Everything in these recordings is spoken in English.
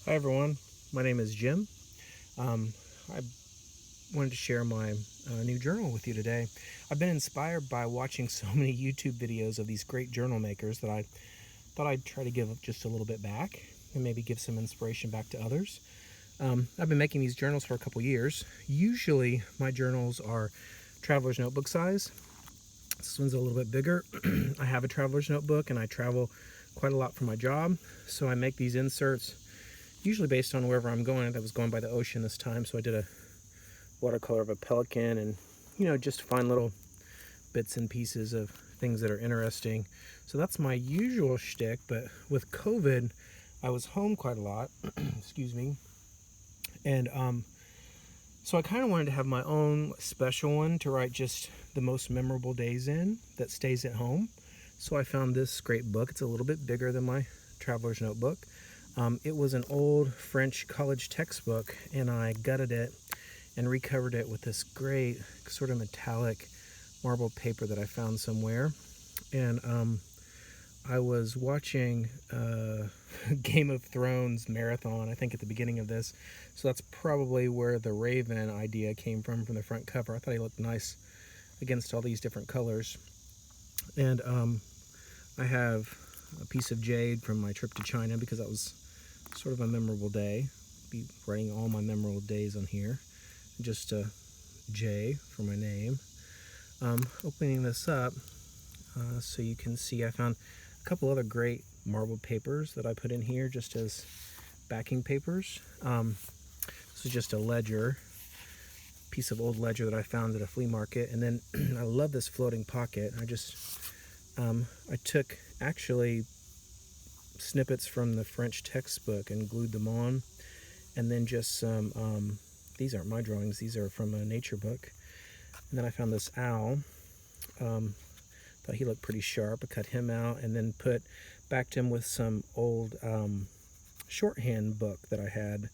Hi everyone, my name is Jim. I wanted to share my new journal with you today. I've been inspired by watching so many YouTube videos of these great journal makers that I thought I'd try to give just a little bit back and maybe give some inspiration back to others. I've been making these journals for a couple years. Usually my journals are traveler's notebook size. This one's a little bit bigger. I have a traveler's notebook and I travel quite a lot for my job, so I make these inserts usually based on wherever I'm going. I was going by the ocean this time, so I did a watercolor of a pelican and, just find little bits and pieces of things that are interesting. So that's my usual shtick, but with COVID, I was home quite a lot, excuse me, and so I kind of wanted to have my own special one to write just the most memorable days in that stays at home. So I found this great book. It's a little bit bigger than my traveler's notebook. It was an old French college textbook, and I gutted it and recovered it with this great sort of metallic marble paper that I found somewhere. And I was watching Game of Thrones marathon, I think, at the beginning of this. So that's probably where the Raven idea came from the front cover. I thought he looked nice against all these different colors. And I have a piece of jade from my trip to China because that was sort of a memorable day. I'll be writing all my memorable days on here. Just a J for my name. Opening this up so you can see, I found a couple other great marbled papers that I put in here just as backing papers. This is just a ledger, piece of old ledger that I found at a flea market. And then I love this floating pocket. I took actually snippets from the French textbook and glued them on, and then just some these aren't my drawings, these are from a nature book. And then I found this owl. Thought he looked pretty sharp. I cut him out and then backed him with some old shorthand book that I had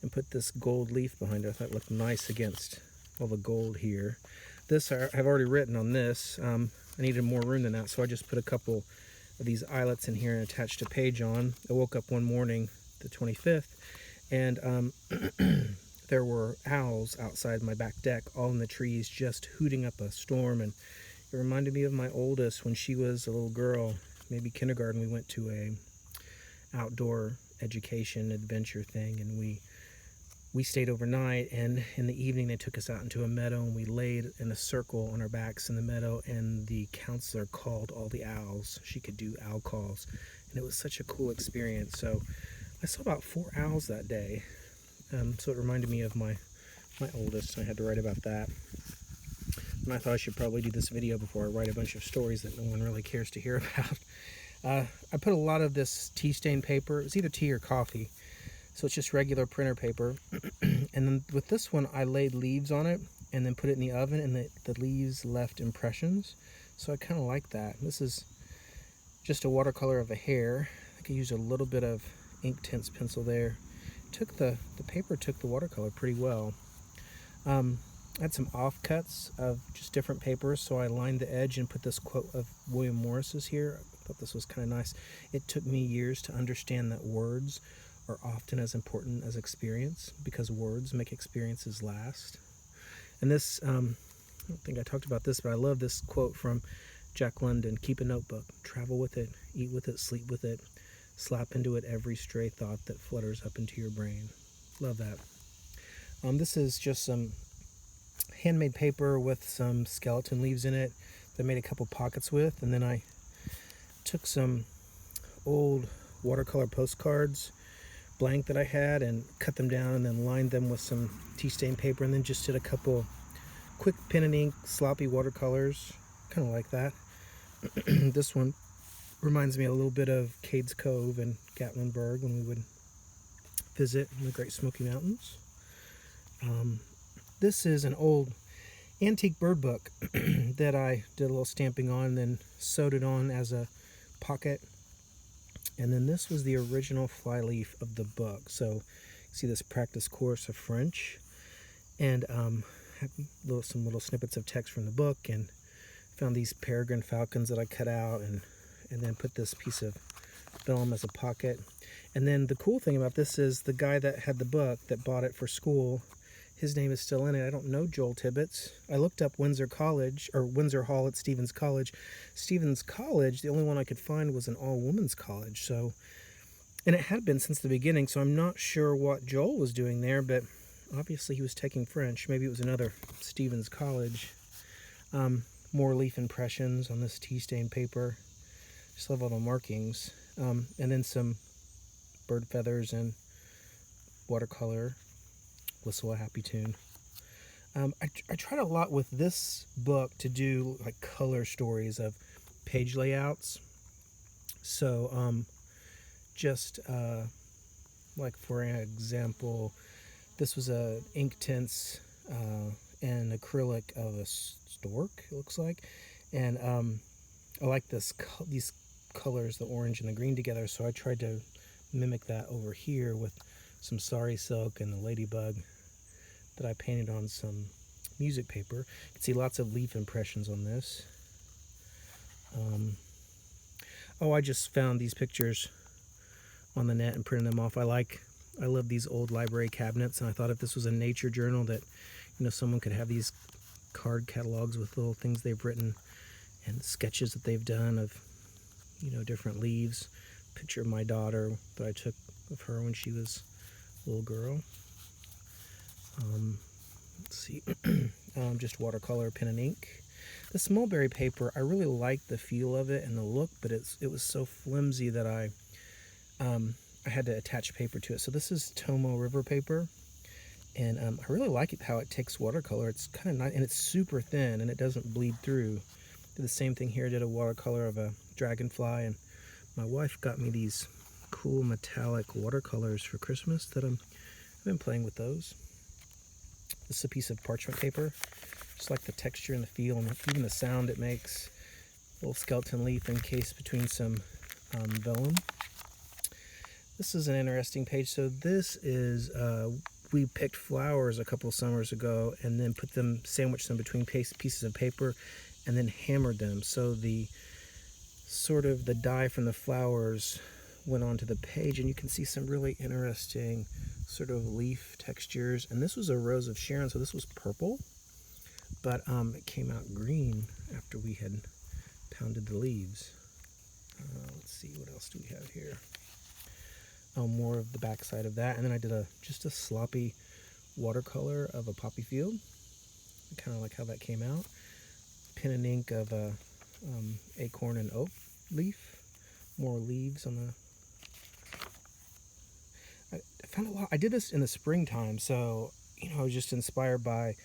and put this gold leaf behind it. I thought it looked nice against all the gold here. This I've already written on this. I needed more room than that, so I just put a couple of these eyelets in here and attached a page on. I woke up one morning, the 25th, and there were owls outside my back deck, all in the trees, just hooting up a storm. And it reminded me of my oldest when she was a little girl, maybe kindergarten. We went to a outdoor education adventure thing, and we stayed overnight, and in the evening they took us out into a meadow, and we laid in a circle on our backs in the meadow, and the counselor called all the owls. She could do owl calls, and it was such a cool experience. So I saw about 4 owls that day. So it reminded me of my oldest. I had to write about that. And I thought I should probably do this video before I write a bunch of stories that no one really cares to hear about. I put a lot of this tea stain paper. It was either tea or coffee. So it's just regular printer paper. And then with this one, I laid leaves on it and then put it in the oven, and the leaves left impressions. So I kind of like that. This is just a watercolor of a hare. I could use a little bit of inktense pencil there. The paper took the watercolor pretty well. I had some offcuts of just different papers, so I lined the edge and put this quote of William Morris's here. I thought this was kind of nice. It took me years to understand that words are often as important as experience, because words make experiences last. And this, I don't think I talked about this, but I love this quote from Jack London: keep a notebook, travel with it, eat with it, sleep with it, slap into it every stray thought that flutters up into your brain. Love that. This is just some handmade paper with some skeleton leaves in it that I made a couple pockets with, and then I took some old watercolor postcards, blank, that I had, and cut them down and then lined them with some tea stain paper, and then just did a couple quick pen and ink sloppy watercolors, kind of like that. This one reminds me a little bit of Cades Cove and Gatlinburg when we would visit in the Great Smoky Mountains. This is an old antique bird book that I did a little stamping on and then sewed it on as a pocket. And then this was the original flyleaf of the book. So see this practice course of French, and had some little snippets of text from the book, and found these peregrine falcons that I cut out, and then put this piece of vellum as a pocket. And then the cool thing about this is the guy that had the book that bought it for school, his name is still in it. I don't know Joel Tibbets. I looked up Windsor College, or Windsor Hall at Stevens College. Stevens College, the only one I could find was an all-women's college. So, and it had been since the beginning, so I'm not sure what Joel was doing there, but obviously he was taking French. Maybe it was another Stevens College. More leaf impressions on this tea stain paper. Just love all the markings. And then some bird feathers and watercolor. Whistle a happy tune. I tried a lot with this book to do like color stories of page layouts. So just like for example, this was a inktense and acrylic of a stork, it looks like, and I like these colors, the orange and the green together, so I tried to mimic that over here with some sari silk and the ladybug that I painted on some music paper. You can see lots of leaf impressions on this. I just found these pictures on the net and printed them off. I love these old library cabinets, and I thought if this was a nature journal that, you know, someone could have these card catalogs with little things they've written and sketches that they've done of, you know, different leaves. Picture of my daughter that I took of her when she was a little girl. Let's see, just watercolor, pen and ink. This mulberry paper, I really liked the feel of it and the look, but it was so flimsy that I had to attach paper to it. So this is Tomo River paper, and I really like it how it takes watercolor. It's kind of nice, and it's super thin, and it doesn't bleed through. Did the same thing here. Did a watercolor of a dragonfly, and my wife got me these cool metallic watercolors for Christmas that I've been playing with those. This is a piece of parchment paper. Just like the texture and the feel and even the sound it makes. A little skeleton leaf encased between some vellum. This is an interesting page. So this is, we picked flowers a couple of summers ago and then sandwiched them between pieces of paper and then hammered them. So the dye from the flowers went onto the page, and you can see some really interesting sort of leaf textures. And this was a Rose of Sharon, so this was purple, but it came out green after we had pounded the leaves. Let's see, what else do we have here? More of the back side of that, and then I did just a sloppy watercolor of a poppy field. I kind of like how that came out. Pen and ink of a acorn and oak leaf. More leaves on the... I found a lot. I did this in the springtime, so you know I was just inspired by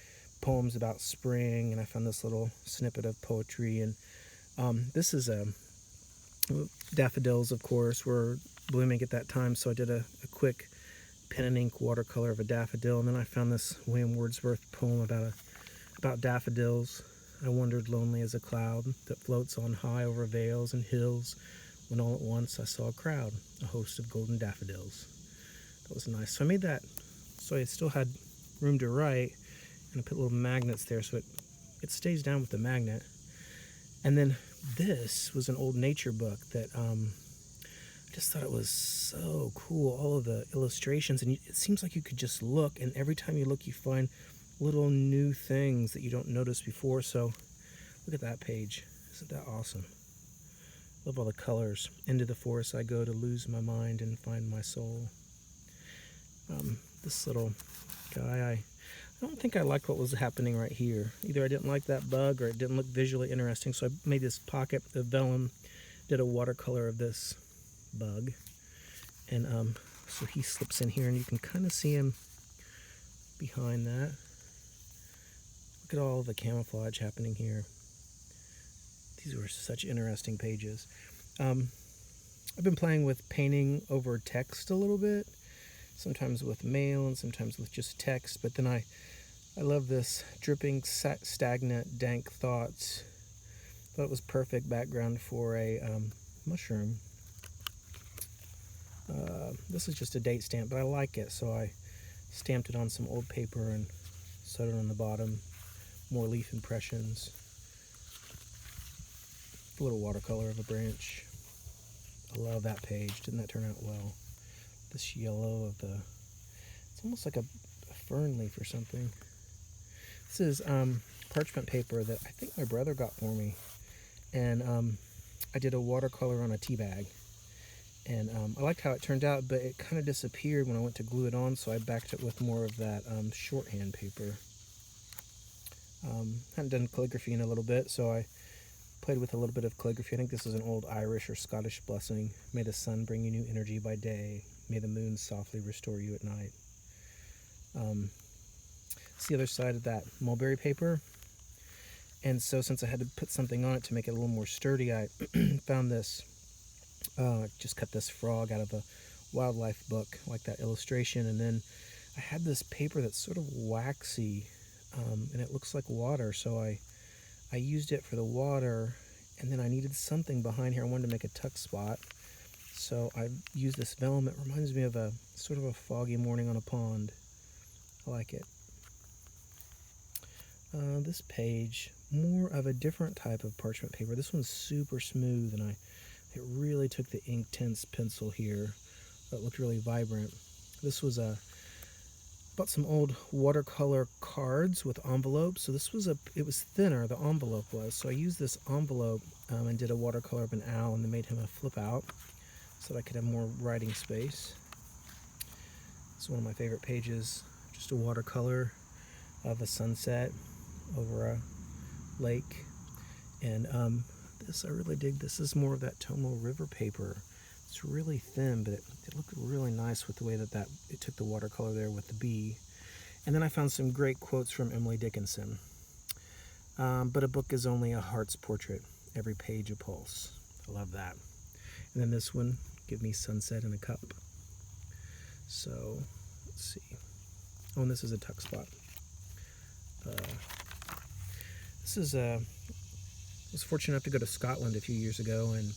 poems about spring, and I found this little snippet of poetry. And this is daffodils, of course, were blooming at that time, so I did a quick pen and ink watercolor of a daffodil, and then I found this William Wordsworth poem about daffodils. I wandered lonely as a cloud that floats on high over vales and hills, when all at once I saw a crowd, a host of golden daffodils. That was nice. So I made that so I still had room to write, and I put little magnets there so it stays down with the magnet. And then this was an old nature book that I just thought it was so cool, all of the illustrations, and it seems like you could just look, and every time you look you find little new things that you don't notice before. So look at that page. Isn't that awesome? Love all the colors. Into the forest I go to lose my mind and find my soul. This little guy, I don't think I liked what was happening right here. Either I didn't like that bug or it didn't look visually interesting, so I made this pocket of vellum, did a watercolor of this bug, and so he slips in here, and you can kind of see him behind that. Look at all the camouflage happening here. These were such interesting pages. I've been playing with painting over text a little bit, sometimes with mail and sometimes with just text, but then I love this dripping, stagnant, dank thoughts. Thought it was perfect background for a mushroom. This is just a date stamp, but I like it, so I stamped it on some old paper and sewed it on the bottom. More leaf impressions. A little watercolor of a branch. I love that page. Didn't that turn out well? This yellow of the, it's almost like a fern leaf or something. This is parchment paper that I think my brother got for me. And I did a watercolor on a tea bag. And I liked how it turned out, but it kind of disappeared when I went to glue it on, so I backed it with more of that shorthand paper. Hadn't done calligraphy in a little bit, so I played with a little bit of calligraphy. I think this is an old Irish or Scottish blessing. May the sun bring you new energy by day. May the moon softly restore you at night. It's the other side of that mulberry paper. And so since I had to put something on it to make it a little more sturdy, I found this, just cut this frog out of a wildlife book, like that illustration. And then I had this paper that's sort of waxy, and it looks like water. So I used it for the water, and then I needed something behind here. I wanted to make a tuck spot. So I used this vellum. It reminds me of a sort of a foggy morning on a pond. I like it. This page, more of a different type of parchment paper. This one's super smooth, and it really took the inktense pencil here. It looked really vibrant. This was bought some old watercolor cards with envelopes. So this was it was thinner, the envelope was. So I used this envelope and did a watercolor of an owl, and then made him a flip out so that I could have more writing space. It's one of my favorite pages, just a watercolor of a sunset over a lake. And this, I really dig. This is more of that Tomo River paper. It's really thin, but it looked really nice with the way that it took the watercolor there with the bee. And then I found some great quotes from Emily Dickinson. But a book is only a heart's portrait, every page a pulse. I love that. And then this one, give me sunset in a cup. So let's see. Oh, and this is a tuck spot. I was fortunate enough to go to Scotland a few years ago, and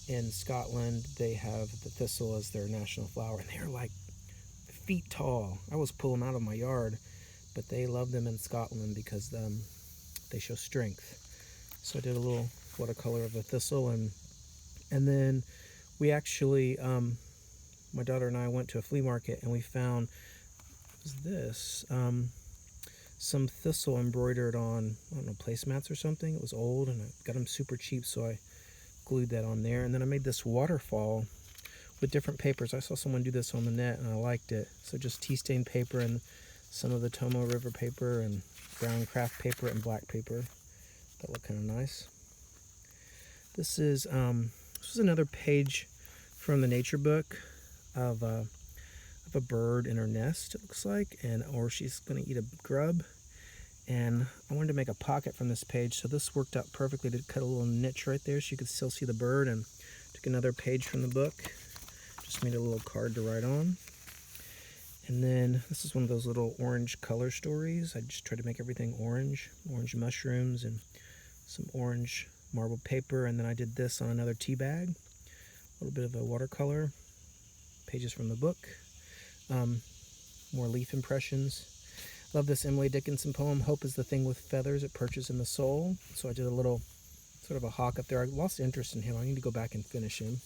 in Scotland they have the thistle as their national flower, and they're like feet tall. I was pulling them out of my yard, but they love them in Scotland because they show strength. So I did a little watercolor of the thistle, and then we actually, my daughter and I went to a flea market, and we found, what was this? Some thistle embroidered on, I don't know, placemats or something. It was old, and I got them super cheap, so I glued that on there. And then I made this waterfall with different papers. I saw someone do this on the net, and I liked it. So just tea stain paper and some of the Tomo River paper and brown craft paper and black paper. That looked kind of nice. This was another page from the nature book of a bird in her nest, it looks like, or she's going to eat a grub. And I wanted to make a pocket from this page, so this worked out perfectly to cut a little niche right there so you could still see the bird. And took another page from the book, just made a little card to write on. And then this is one of those little orange color stories. I just tried to make everything orange mushrooms and some orange marbled paper. And then I did this on another tea bag, a little bit of a watercolor, pages from the book. More leaf impressions. Love this Emily Dickinson poem, Hope is the thing with feathers, it perches in the soul. So I did a little sort of a hawk up there. I lost interest in him. I need to go back and finish him.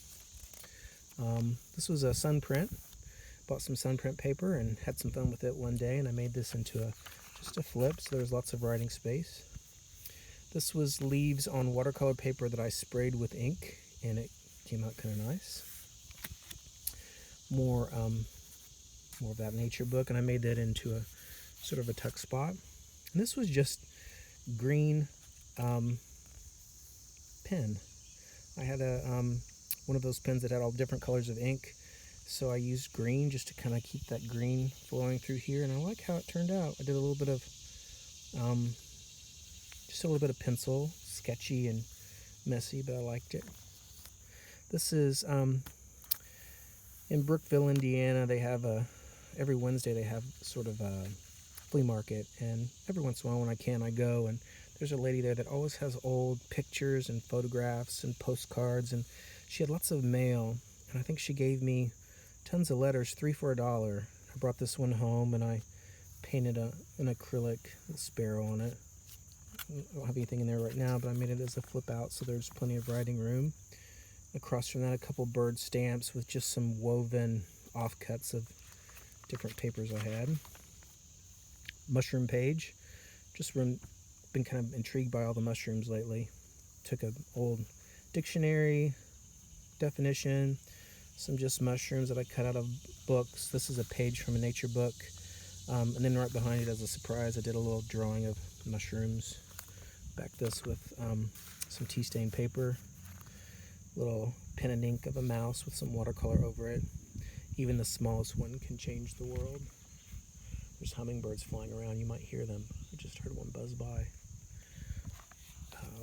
This was a sun print. Bought some sun print paper and had some fun with it one day, and I made this into just a flip, so there's lots of writing space. This was leaves on watercolor paper that I sprayed with ink, and it came out kind of nice. More of that nature book, and I made that into a sort of a tuck spot. And this was just green pen. I had one of those pens that had all different colors of ink, so I used green just to kind of keep that green flowing through here, and I like how it turned out. I did a little bit of just a little bit of pencil, sketchy and messy, but I liked it. This is in Brookville, Indiana. They have every Wednesday they have sort of a flea market, and every once in a while when I can, I go, and there's a lady there that always has old pictures and photographs and postcards, and she had lots of mail, and I think she gave me tons of letters, 3 for $1. I brought this one home, and I painted an acrylic sparrow on it. I don't have anything in there right now, but I made it as a flip out, so there's plenty of writing room. Across from that, a couple bird stamps with just some woven offcuts of different papers I had. Mushroom page. Just been kind of intrigued by all the mushrooms lately. Took an old dictionary definition, some just mushrooms that I cut out of books. This is a page from a nature book. And then right behind it, as a surprise, I did a little drawing of mushrooms. Back this with some tea stain paper. Little pen and ink of a mouse with some watercolor over it. Even the smallest one can change the world. There's hummingbirds flying around. You might hear them. I just heard one buzz by.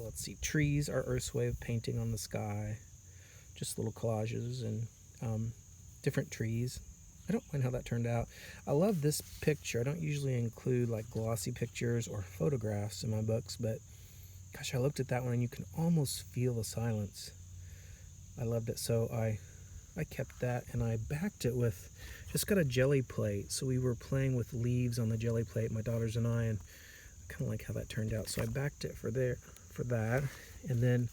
Let's see. Trees are Earth's way of painting on the sky. Just little collages and different trees. I don't mind how that turned out. I love this picture. I don't usually include like glossy pictures or photographs in my books, but gosh, I looked at that one and you can almost feel the silence. I loved it, so I kept that, and I backed it with, just got a jelly plate. So we were playing with leaves on the jelly plate, my daughters and I, and I kind of like how that turned out. So I backed it for that. And then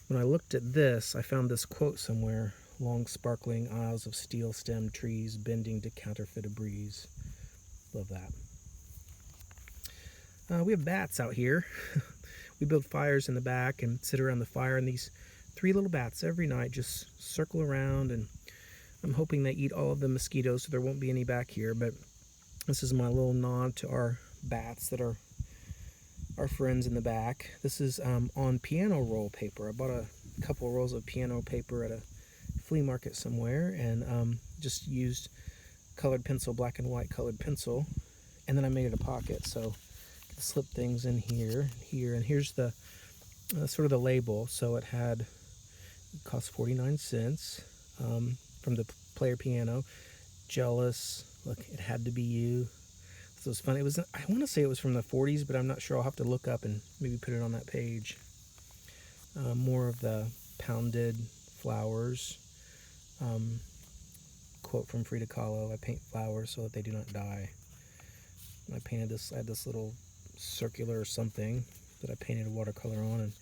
when I looked at this, I found this quote somewhere: long sparkling aisles of steel-stemmed trees bending to counterfeit a breeze. Love that. We have bats out here. We build fires in the back and sit around the fire, and these 3 little bats every night just circle around, and I'm hoping they eat all of the mosquitoes so there won't be any back here. But this is my little nod to our bats that are our friends in the back. This is on piano roll paper. I bought a couple of rolls of piano paper at a flea market somewhere, and just used colored pencil, black and white colored pencil, and then I made it a pocket, so I can slip things in here, and here's the sort of the label. So it cost 49 cents from the player piano. Jealous, look, it had to be you. So it was fun. It was, I want to say it was from the 40s, but I'm not sure. I'll have to look up and maybe put it on that page. More of the pounded flowers. Quote from Frida Kahlo: I paint flowers so that they do not die. And I painted this, I had this little circular something that I painted a watercolor on, and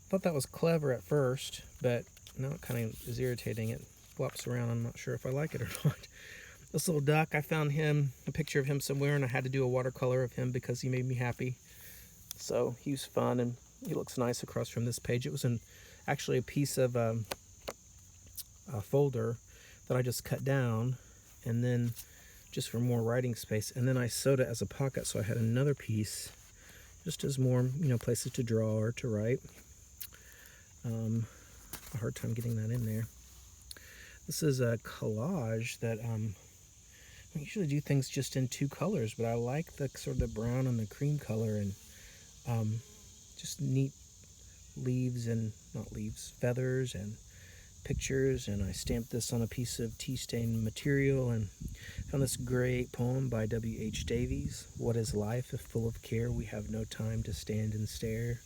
thought that was clever at first, but now it kind of is irritating. It flops around. I'm not sure if I like it or not. This little duck, I found a picture of him somewhere, and I had to do a watercolor of him because he made me happy. So he was fun, and he looks nice across from this page. It was actually a piece of a folder that I just cut down, and then just for more writing space, and then I sewed it as a pocket, so I had another piece just as more, places to draw or to write. A hard time getting that in there. This is a collage that I usually do things just in 2 colors, but I like the sort of the brown and the cream color, and just neat leaves, and not leaves, feathers and pictures. And I stamped this on a piece of tea stain material, and found this great poem by W.H. Davies: what is life if full of care we have no time to stand and stare.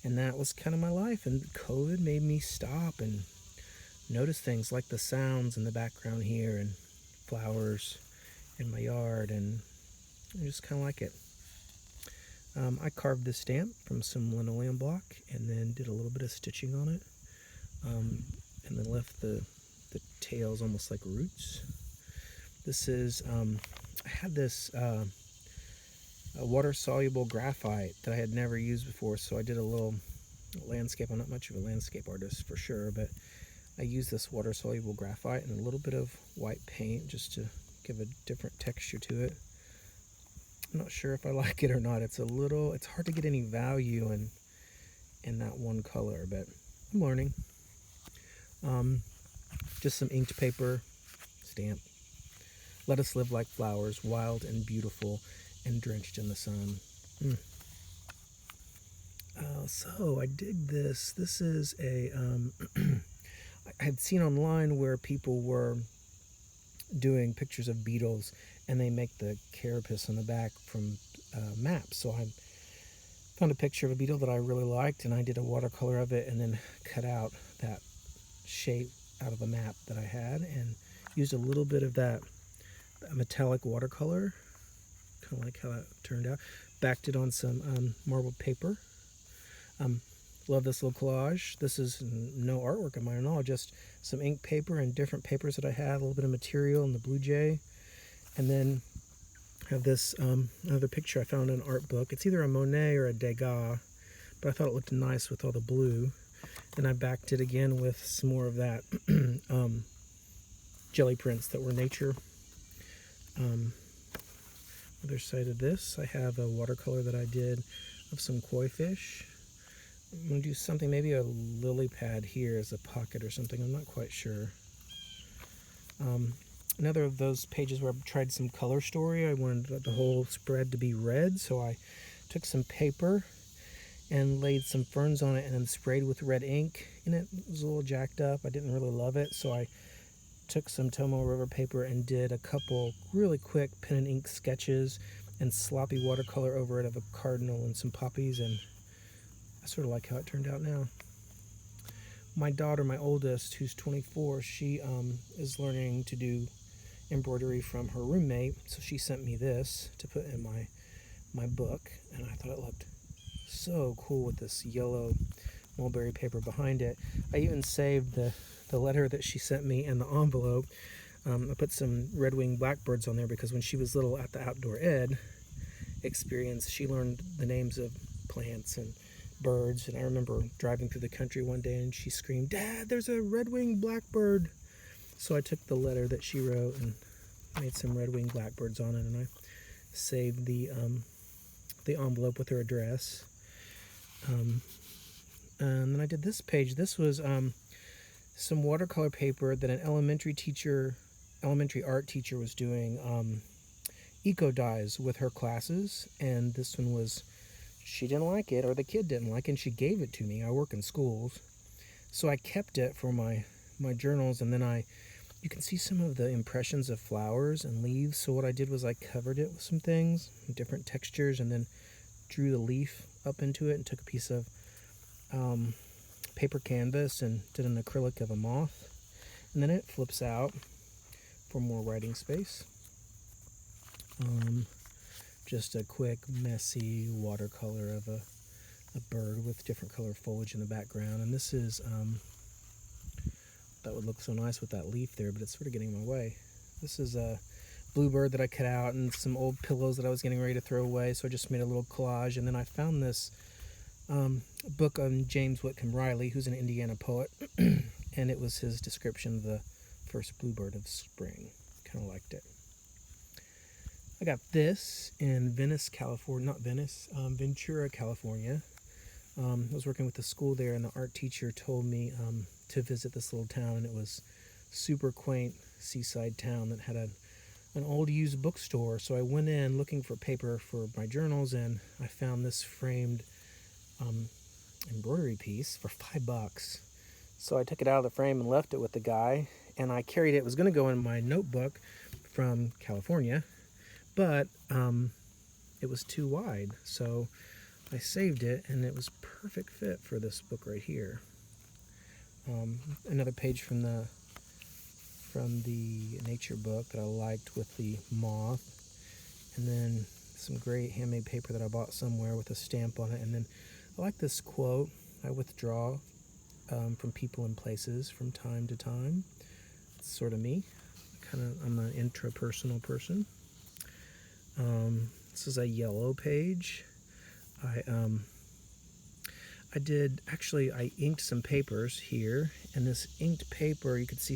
And that was kind of my life, and COVID made me stop and notice things like the sounds in the background here, and flowers in my yard, and I just kind of like it. I carved this stamp from some linoleum block, and then did a little bit of stitching on it, and then left the tails almost like roots. This is, I had this a water-soluble graphite that I had never used before, so I did a little landscape. I'm not much of a landscape artist for sure, but I used this water-soluble graphite and a little bit of white paint just to give a different texture to it. I'm not sure if I like it or not. It's hard to get any value in that one color, but I'm learning. Just some inked paper, stamp. Let us live like flowers, wild and beautiful and drenched in the sun. So I dig this. This is a, I had seen online where people were doing pictures of beetles, and they make the carapace on the back from maps. So I found a picture of a beetle that I really liked, and I did a watercolor of it, and then cut out that shape out of a map that I had, and used a little bit of that metallic watercolor. Kind of like how that turned out. Backed it on some marbled paper. Love this little collage. This is no artwork of mine at all, just some ink paper and different papers that I had, a little bit of material and the Blue Jay. And then I have this another picture I found in an art book. It's either a Monet or a Degas, but I thought it looked nice with all the blue. And I backed it again with some more of that jelly prints that were nature. Other side of this, I have a watercolor that I did of some koi fish. I'm going to do something, maybe a lily pad here as a pocket or something. I'm not quite sure. Another of those pages where I tried some color story. I wanted the whole spread to be red, so I took some paper and laid some ferns on it and then sprayed with red ink in it. It was a little jacked up. I didn't really love it, so I took some Tomo River paper and did a couple really quick pen and ink sketches and sloppy watercolor over it of a cardinal and some poppies, and I sort of like how it turned out now. My daughter, my oldest, who's 24, she is learning to do embroidery from her roommate, so she sent me this to put in my book, and I thought it looked so cool with this yellow mulberry paper behind it. I even saved the letter that she sent me and the envelope. I put some red-winged blackbirds on there because when she was little at the outdoor ed experience, she learned the names of plants and birds, and I remember driving through the country one day and she screamed, "Dad, there's a red-winged blackbird." So I took the letter that she wrote and made some red-winged blackbirds on it, and I saved the envelope with her address. And then I did this page. This was some watercolor paper that an elementary art teacher was doing eco dyes with her classes, and this one was, she didn't like it, or the kid didn't like it, and she gave it to me. I work in schools, so I kept it for my journals, and then you can see some of the impressions of flowers and leaves. So what I did was I covered it with some things, different textures, and then drew the leaf up into it and took a piece of paper canvas and did an acrylic of a moth, and then it flips out for more writing space. Just a quick messy watercolor of a bird with different color foliage in the background, and this is that would look so nice with that leaf there, but it's sort of getting in my way. This is a bluebird that I cut out and some old pillows that I was getting ready to throw away, so I just made a little collage. And then I found this book on James Whitcomb Riley, who's an Indiana poet, and it was his description of the first bluebird of spring. Kind of liked it. I got this in Venice, California, not Venice, Ventura, California. I was working with the school there, and the art teacher told me to visit this little town, and it was super quaint seaside town that had an old used bookstore. So I went in looking for paper for my journals, and I found this framed embroidery piece for $5. So I took it out of the frame and left it with the guy, and I carried it. It was going to go in my notebook from California, but it was too wide, so I saved it, and it was perfect fit for this book right here. Another page from the nature book that I liked with the moth, and then some great handmade paper that I bought somewhere with a stamp on it. And then I like this quote: "I withdraw from people and places from time to time." It's sort of me. I'm an intrapersonal person. This is a yellow page. I inked some papers here, and this inked paper, you could see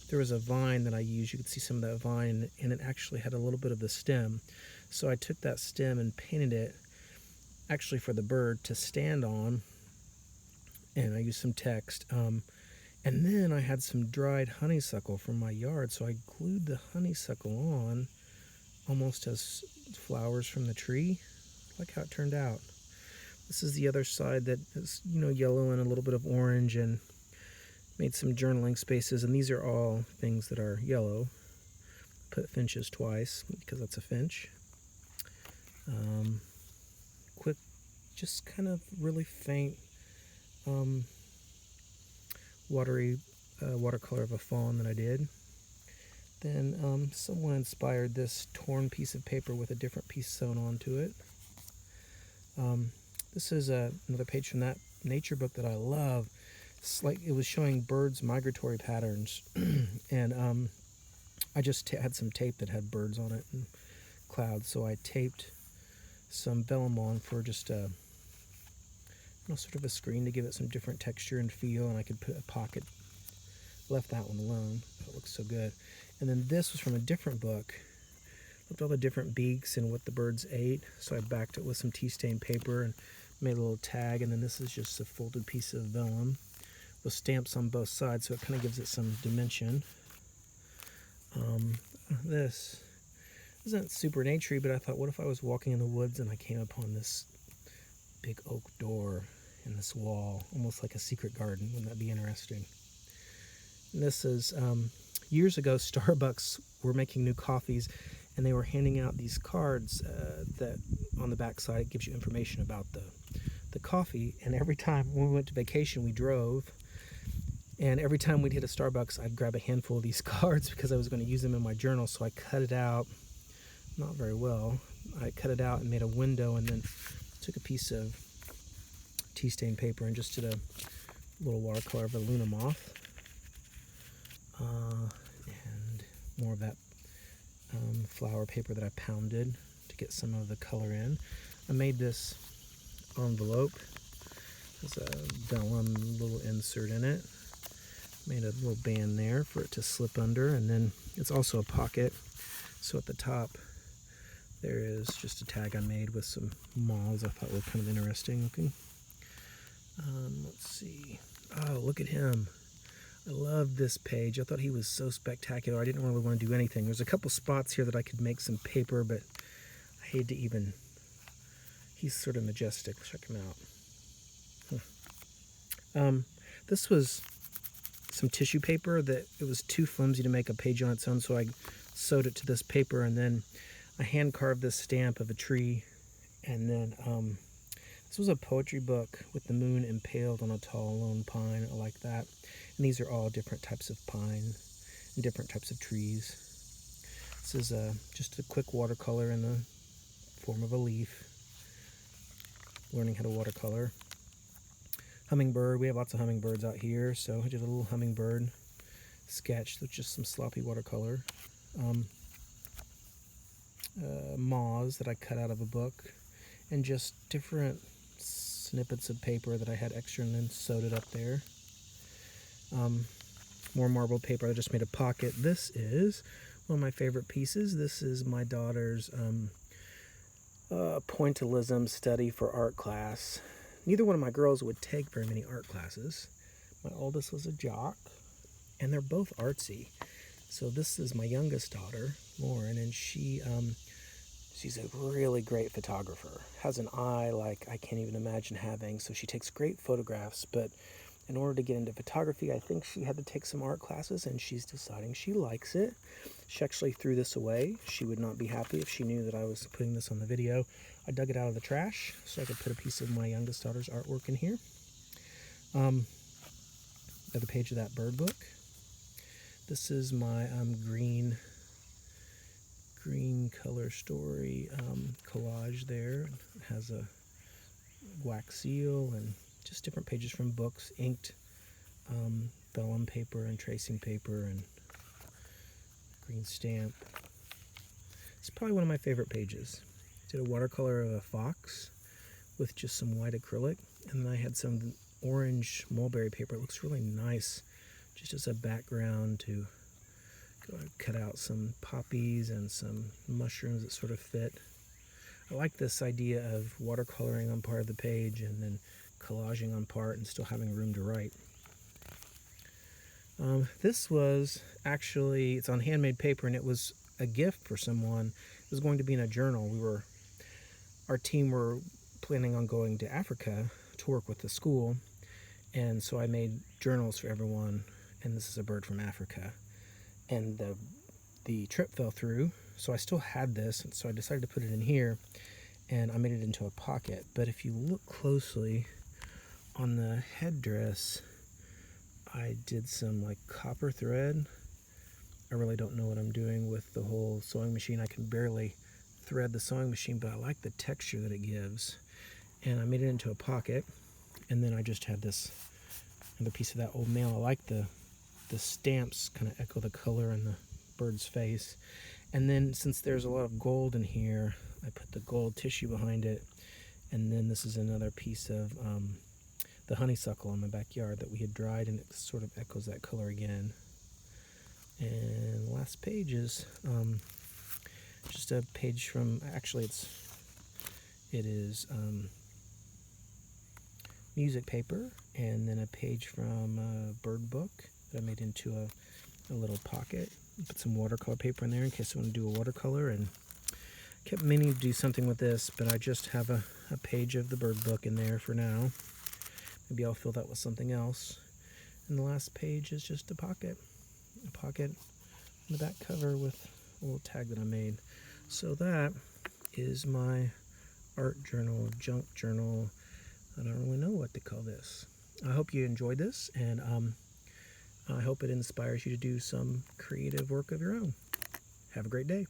there was a vine that I used, you could see some of that vine, and it actually had a little bit of the stem. So I took that stem and painted it, actually for the bird to stand on, and I used some text. And then I had some dried honeysuckle from my yard, so I glued the honeysuckle on, almost as flowers from the tree. I like how it turned out. This is the other side that is, yellow and a little bit of orange, and made some journaling spaces, and these are all things that are yellow. Put finches twice because that's a finch. Quick, just kind of really faint watercolor of a fawn that I did. Then someone inspired this torn piece of paper with a different piece sewn onto it. This is another page from that nature book that I love. It's like it was showing birds' migratory patterns, and I just had some tape that had birds on it and clouds, so I taped some vellum on for just a sort of a screen to give it some different texture and feel, and I could put a pocket. Left that one alone. It looks so good. And then this was from a different book. Looked at all the different beaks and what the birds ate, so I backed it with some tea stain paper and made a little tag. And then this is just a folded piece of vellum with stamps on both sides, so it kind of gives it some dimension. This isn't super naturey, but I thought, what if I was walking in the woods and I came upon this big oak door in this wall, almost like a secret garden? Wouldn't that be interesting? And this is years ago, Starbucks were making new coffees, and they were handing out these cards that on the back side it gives you information about the coffee. And every time when we went to vacation, we drove, and every time we'd hit a Starbucks, I'd grab a handful of these cards because I was going to use them in my journal. So I cut it out, not very well. I cut it out and made a window, and then took a piece of tea stain paper and just did a little watercolor of a Luna moth, and more of that flower paper that I pounded to get some of the color in. I made this envelope. There's a vellum little insert in it. Made a little band there for it to slip under, and then it's also a pocket. So at the top there is just a tag I made with some moths I thought were kind of interesting looking. Let's see. Oh, look at him. I love this page. I thought he was so spectacular. I didn't really want to do anything. There's a couple spots here that I could make some paper, but I hate to even... He's sort of majestic. Check him out. This was some tissue paper that it was too flimsy to make a page on its own, so I sewed it to this paper, and then I hand carved this stamp of a tree. And then this was a poetry book with the moon impaled on a tall lone pine. I like that. And these are all different types of pine and different types of trees. This is just a quick watercolor in the form of a leaf. Learning how to watercolor. Hummingbird. We have lots of hummingbirds out here, so I did a little hummingbird sketch with just some sloppy watercolor. Moths that I cut out of a book, and just different snippets of paper that I had extra and then sewed it up there. More marble paper. I just made a pocket. This is one of my favorite pieces. This is my daughter's pointillism study for art class. Neither one of my girls would take very many art classes. My oldest was a jock, and they're both artsy. So this is my youngest daughter, Lauren, and she's a really great photographer. Has an eye like I can't even imagine having, so she takes great photographs, but in order to get into photography, I think she had to take some art classes, and she's deciding she likes it. She actually threw this away. She would not be happy if she knew that I was putting this on the video. I dug it out of the trash so I could put a piece of my youngest daughter's artwork in here. Another page of that bird book. This is my green color story collage there. It has a wax seal and just different pages from books, inked vellum paper and tracing paper and green stamp. It's probably one of my favorite pages. Did a watercolor of a fox with just some white acrylic, and then I had some orange mulberry paper. It looks really nice just as a background to cut out some poppies and some mushrooms that sort of fit. I like this idea of watercoloring on part of the page and then collaging on part and still having room to write. This was actually, it's on handmade paper, and it was a gift for someone. It was going to be in a journal. Our team were planning on going to Africa to work with the school, and so I made journals for everyone, and this is a bird from Africa. And the trip fell through, so I still had this, and so I decided to put it in here, and I made it into a pocket. But if you look closely on the headdress, I did some like copper thread. I really don't know what I'm doing with the whole sewing machine. I can barely thread the sewing machine, but I like the texture that it gives. And I made it into a pocket, And then I just had this another piece of that old mail. I like the stamps kind of echo the color in the bird's face. And then since there's a lot of gold in here, I put the gold tissue behind it. And then this is another piece of the honeysuckle in my backyard that we had dried, and it sort of echoes that color again. And the last page is just a page from, actually it is music paper, and then a page from a bird book that I made into a little pocket. Put some watercolor paper in there in case I want to do a watercolor, and kept meaning to do something with this, but I just have a page of the bird book in there for now. Maybe I'll fill that with something else. And the last page is just a pocket on the back cover with a little tag that I made. So that is my art journal, junk journal. I don't really know what to call this. I hope you enjoyed this, and I hope it inspires you to do some creative work of your own. Have a great day.